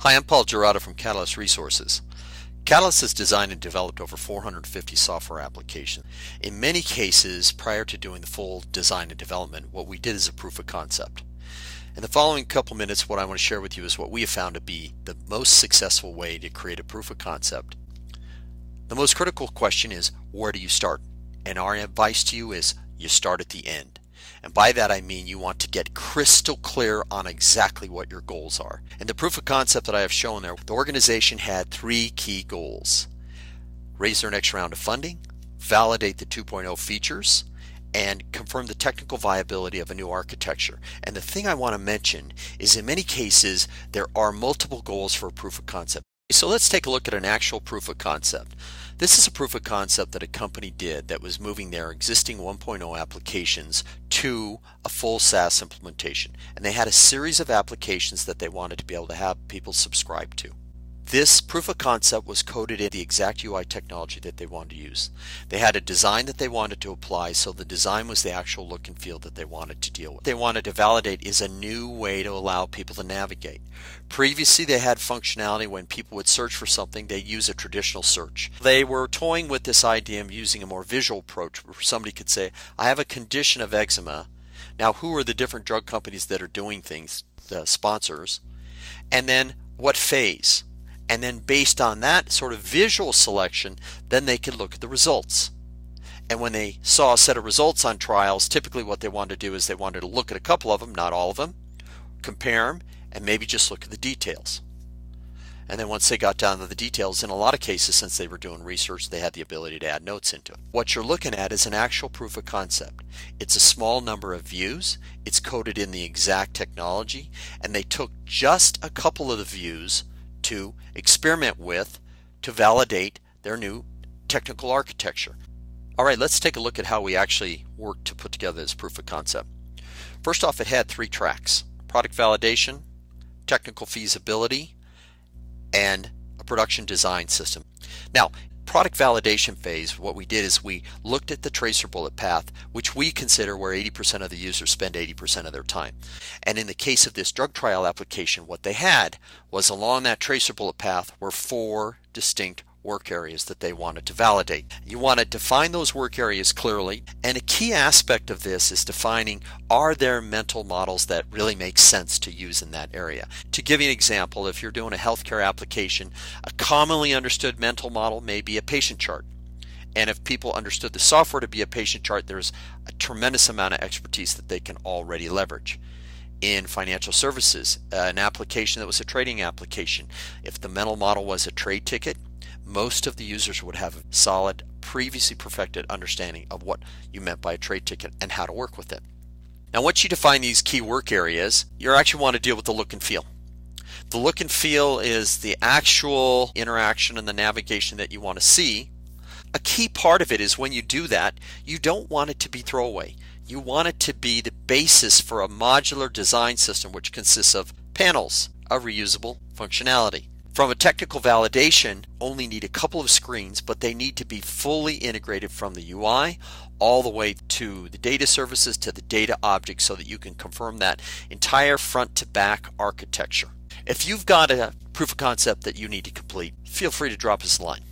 Hi, I'm Paul Giurata from Catalyst Resources. Catalyst has designed and developed over 450 software applications. In many cases, prior to doing the full design and development, what we did is a proof of concept. In the following couple minutes, what I want to share with you is what we have found to be the most successful way to create a proof of concept. The most critical question is, where do you start? And our advice to you is, you start at the end. And by that I mean you want to get crystal clear on exactly what your goals are. And the proof of concept that I have shown there, the organization had three key goals. Raise their next round of funding, validate the 2.0 features, and confirm the technical viability of a new architecture. And the thing I want to mention is in many cases there are multiple goals for a proof of concept. So let's take a look at an actual proof of concept. This is a proof of concept that a company did that was moving their existing 1.0 applications to a full SaaS implementation. And they had a series of applications that they wanted to be able to have people subscribe to. This proof of concept was coded in the exact UI technology that they wanted to use. They had a design that they wanted to apply, so the design was the actual look and feel that they wanted to deal with. What they wanted to validate is a new way to allow people to navigate. Previously, they had functionality when people would search for something, they'd use a traditional search. They were toying with this idea of using a more visual approach where somebody could say, I have a condition of eczema. Now, who are the different drug companies that are doing things, the sponsors? And then what phase? And then based on that sort of visual selection, then they could look at the results. And when they saw a set of results on trials, typically what they wanted to do is they wanted to look at a couple of them, not all of them, compare them, and maybe just look at the details. And then once they got down to the details, in a lot of cases, since they were doing research, they had the ability to add notes into it. What you're looking at is an actual proof of concept. It's a small number of views, it's coded in the exact technology, and they took just a couple of the views to experiment with to validate their new technical architecture. All right, let's take a look at how we actually worked to put together this proof of concept. First off, it had three tracks: product validation, technical feasibility, and a production design system. Now, product validation phase, what we did is we looked at the tracer bullet path, which we consider where 80% of the users spend 80% of their time. And in the case of this drug trial application, what they had was along that tracer bullet path were four distinct work areas that they wanted to validate. You want to define those work areas clearly, and a key aspect of this is defining, are there mental models that really make sense to use in that area? To give you an example, if you're doing a healthcare application, a commonly understood mental model may be a patient chart. And if people understood the software to be a patient chart, there's a tremendous amount of expertise that they can already leverage. In financial services, an application that was a trading application, if the mental model was a trade ticket, most of the users would have a solid, previously perfected understanding of what you meant by a trade ticket and how to work with it. Now, once you define these key work areas, you actually want to deal with the look and feel. The look and feel is the actual interaction and the navigation that you want to see. A key part of it is when you do that, you don't want it to be throwaway. You want it to be the basis for a modular design system which consists of panels of reusable functionality. From a technical validation, only need a couple of screens, but they need to be fully integrated from the UI all the way to the data services to the data object so that you can confirm that entire front to back architecture. If you've got a proof of concept that you need to complete, feel free to drop us a line.